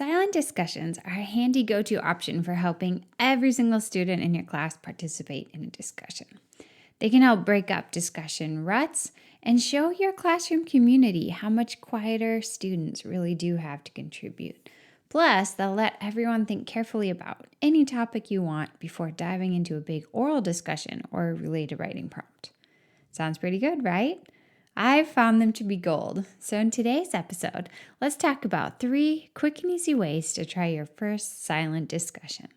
Silent discussions are a handy go-to option for helping every single student in your class participate in a discussion. They can help break up discussion ruts and show your classroom community how much quieter students really do have to contribute. Plus, they'll let everyone think carefully about any topic you want before diving into a big oral discussion or a related writing prompt. Sounds pretty good, right? I've found them to be gold. So in today's episode, let's talk about 3 quick and easy ways to try your first silent discussion.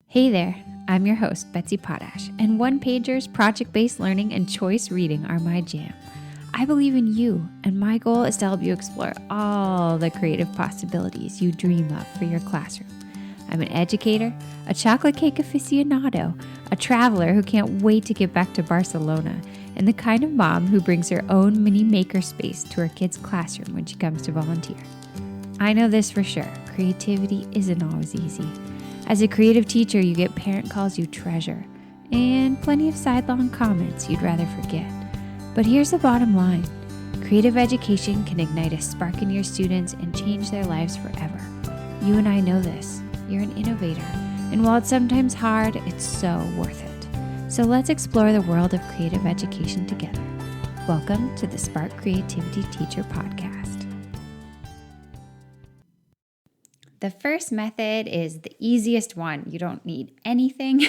Hey there, I'm your host, Betsy Potash, and one-pagers, project-based learning, and choice reading are my jam. I believe in you, and my goal is to help you explore all the creative possibilities you dream of for your classroom. I'm an educator, a chocolate cake aficionado, a traveler who can't wait to get back to Barcelona, and the kind of mom who brings her own mini makerspace to her kid's classroom when she comes to volunteer. I know this for sure, creativity isn't always easy. As a creative teacher, you get parent calls you treasure, and plenty of sidelong comments you'd rather forget. But here's the bottom line. Creative education can ignite a spark in your students and change their lives forever. You and I know this. You're an innovator, and while it's sometimes hard, it's so worth it. So let's explore the world of creative education together. Welcome to the Spark Creativity Teacher Podcast. The first method is the easiest one. You don't need anything.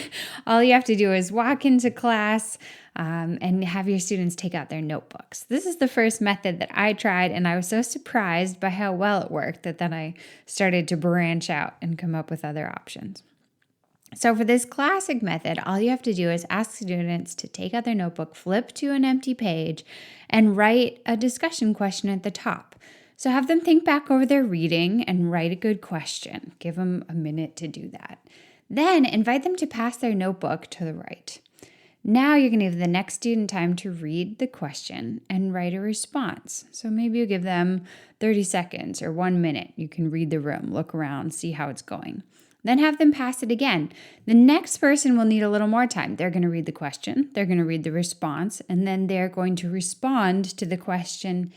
All you have to do is walk into class and have your students take out their notebooks. This is the first method that I tried, and I was so surprised by how well it worked that then I started to branch out and come up with other options. So for this classic method, all you have to do is ask students to take out their notebook, flip to an empty page, and write a discussion question at the top. So have them think back over their reading and write a good question. Give them a minute to do that. Then invite them to pass their notebook to the right. Now you're going to give the next student time to read the question and write a response. So maybe you give them 30 seconds or 1 minute. You can read the room, look around, see how it's going. Then have them pass it again. The next person will need a little more time. They're going to read the question, they're going to read the response, and then they're going to respond to the question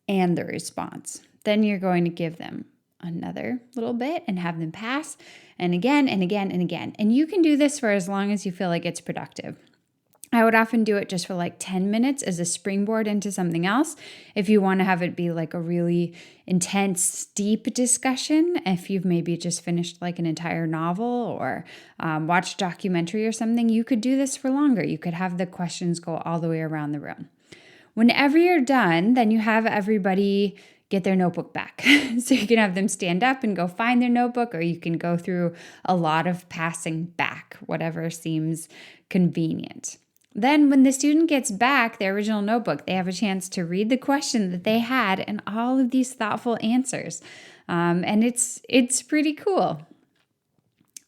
and the response. Then you're going to give them another little bit and have them pass, and again and again and again. And you can do this for as long as you feel like it's productive. I would often do it just for like 10 minutes as a springboard into something else. If you want to have it be like a really intense, deep discussion, if you've maybe just finished like an entire novel or watched a documentary or something, you could do this for longer. You could have the questions go all the way around the room. Whenever you're done, then you have everybody get their notebook back. So you can have them stand up and go find their notebook, or you can go through a lot of passing back, whatever seems convenient. Then when the student gets back their original notebook, they have a chance to read the question that they had and all of these thoughtful answers. And it's pretty cool.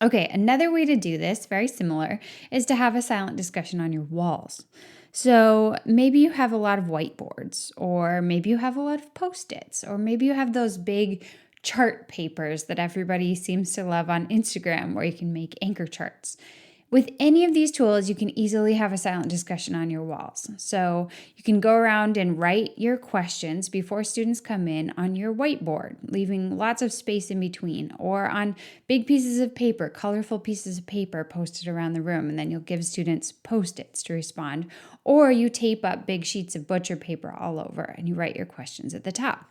Okay, another way to do this, very similar, is to have a silent discussion on your walls. So maybe you have a lot of whiteboards, or maybe you have a lot of Post-its, or maybe you have those big chart papers that everybody seems to love on Instagram where you can make anchor charts. With any of these tools, you can easily have a silent discussion on your walls. So you can go around and write your questions before students come in on your whiteboard, leaving lots of space in between, or on big pieces of paper, colorful pieces of paper posted around the room, and then you'll give students Post-its to respond, or you tape up big sheets of butcher paper all over and you write your questions at the top.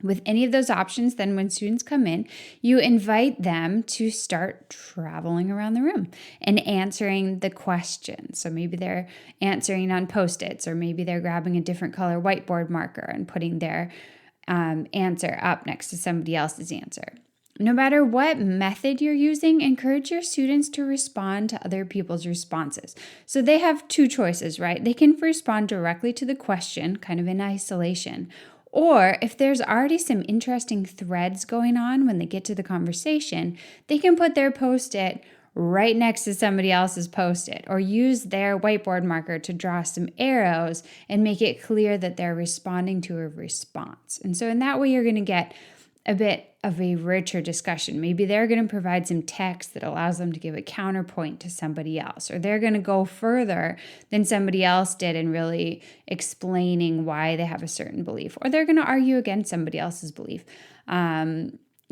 With any of those options, then when students come in, you invite them to start traveling around the room and answering the question. So maybe they're answering on Post-its, or maybe they're grabbing a different color whiteboard marker and putting their answer up next to somebody else's answer. No matter what method you're using, encourage your students to respond to other people's responses. So they have 2 choices, right? They can respond directly to the question, kind of in isolation. Or if there's already some interesting threads going on when they get to the conversation, they can put their Post-it right next to somebody else's Post-it, or use their whiteboard marker to draw some arrows and make it clear that they're responding to a response. And so in that way, you're going to get a bit of a richer discussion. Maybe they're going to provide some text that allows them to give a counterpoint to somebody else, or they're going to go further than somebody else did in really explaining why they have a certain belief, or they're going to argue against somebody else's belief.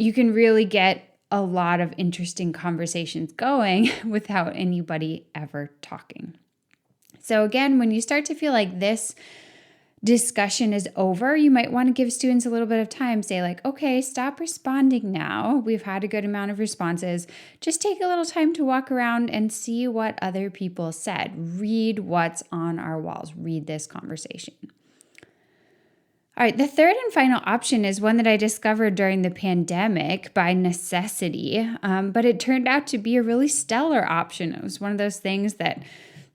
you can really get a lot of interesting conversations going without anybody ever talking. So again, when you start to feel like this discussion is over, you might want to give students a little bit of time. Say like, okay, stop responding now. We've had a good amount of responses. Just take a little time to walk around and see what other people said. Read what's on our walls. Read this conversation. All right, the third and final option is one that I discovered during the pandemic by necessity, but it turned out to be a really stellar option. It was one of those things that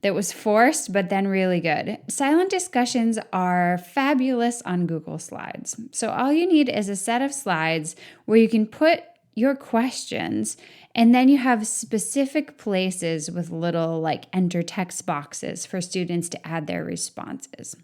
was forced, but then really good. Silent discussions are fabulous on Google Slides. So all you need is a set of slides where you can put your questions, and then you have specific places with little like enter text boxes for students to add their responses.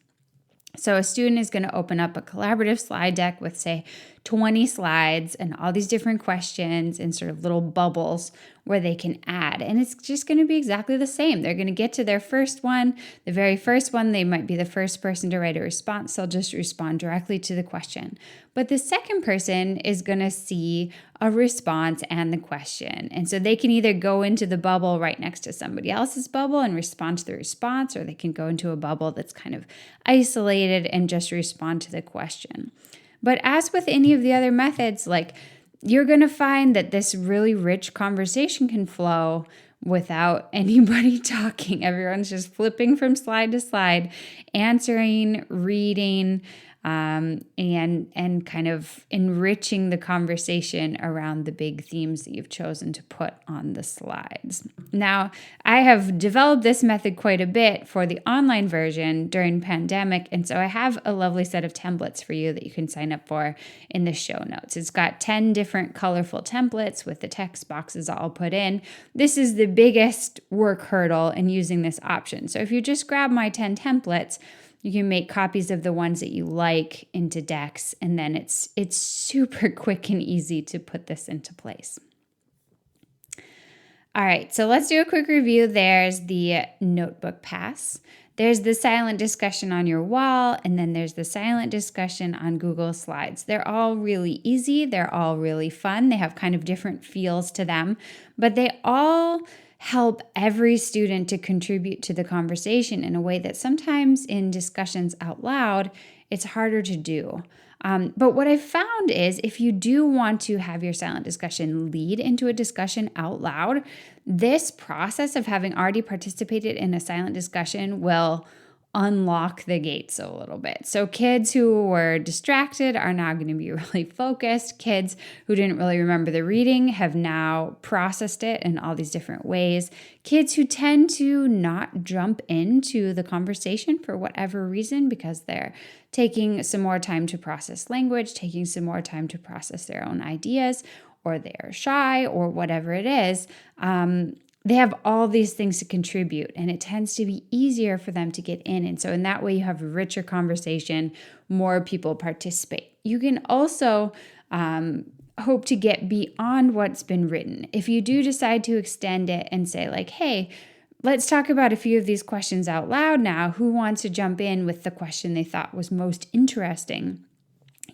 So a student is going to open up a collaborative slide deck with, say, 20 slides and all these different questions and sort of little bubbles where they can add. And it's just going to be exactly the same. They're going to get to their first one, the very first one, they might be the first person to write a response. They'll just respond directly to the question. But the second person is going to see a response and the question. And so they can either go into the bubble right next to somebody else's bubble and respond to the response, or they can go into a bubble that's kind of isolated and just respond to the question. But as with any of the other methods, like you're going to find that this really rich conversation can flow without anybody talking. Everyone's just flipping from slide to slide, answering, reading, and kind of enriching the conversation around the big themes that you've chosen to put on the slides. Now, I have developed this method quite a bit for the online version during pandemic, and so I have a lovely set of templates for you that you can sign up for in the show notes. It's got 10 different colorful templates with the text boxes all put in. This is the biggest work hurdle in using this option. So if you just grab my 10 templates, you can make copies of the ones that you like into decks, and then it's super quick and easy to put this into place. All right, so let's do a quick review. There's the notebook pass. There's the silent discussion on your wall, and then there's the silent discussion on Google Slides. They're all really easy. They're all really fun. They have kind of different feels to them, but they all help every student to contribute to the conversation in a way that sometimes in discussions out loud, it's harder to do. But what I've found is if you do want to have your silent discussion lead into a discussion out loud, this process of having already participated in a silent discussion will unlock the gates a little bit. So kids who were distracted are now going to be really focused. Kids who didn't really remember the reading have now processed it in all these different ways. Kids who tend to not jump into the conversation for whatever reason because they're taking some more time to process language, taking some more time to process their own ideas, or they're shy or whatever it is, they have all these things to contribute, and it tends to be easier for them to get in. And so in that way, you have a richer conversation, more people participate. You can also hope to get beyond what's been written. If you do decide to extend it and say like, hey, let's talk about a few of these questions out loud now. Who wants to jump in with the question they thought was most interesting?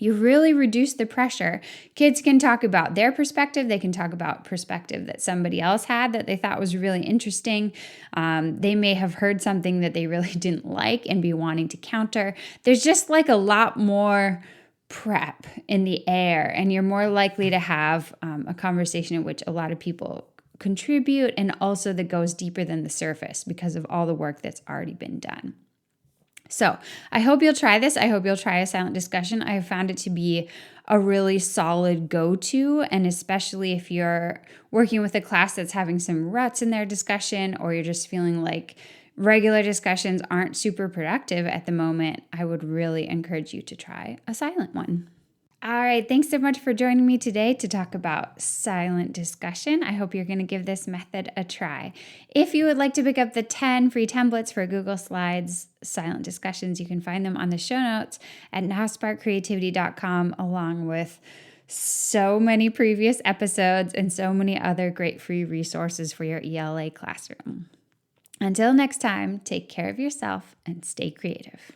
You really reduce the pressure. Kids can talk about their perspective. They can talk about perspective that somebody else had that they thought was really interesting. They may have heard something that they really didn't like and be wanting to counter. There's just like a lot more prep in the air, and you're more likely to have a conversation in which a lot of people contribute and also that goes deeper than the surface because of all the work that's already been done. So I hope you'll try this. I hope you'll try a silent discussion. I have found it to be a really solid go-to, and especially if you're working with a class that's having some ruts in their discussion, or you're just feeling like regular discussions aren't super productive at the moment, I would really encourage you to try a silent one. All right, thanks so much for joining me today to talk about silent discussion. I hope you're going to give this method a try. If you would like to pick up the 10 free templates for Google Slides silent discussions, you can find them on the show notes at nowsparkcreativity.com, along with so many previous episodes and so many other great free resources for your ELA classroom. Until next time, take care of yourself and stay creative.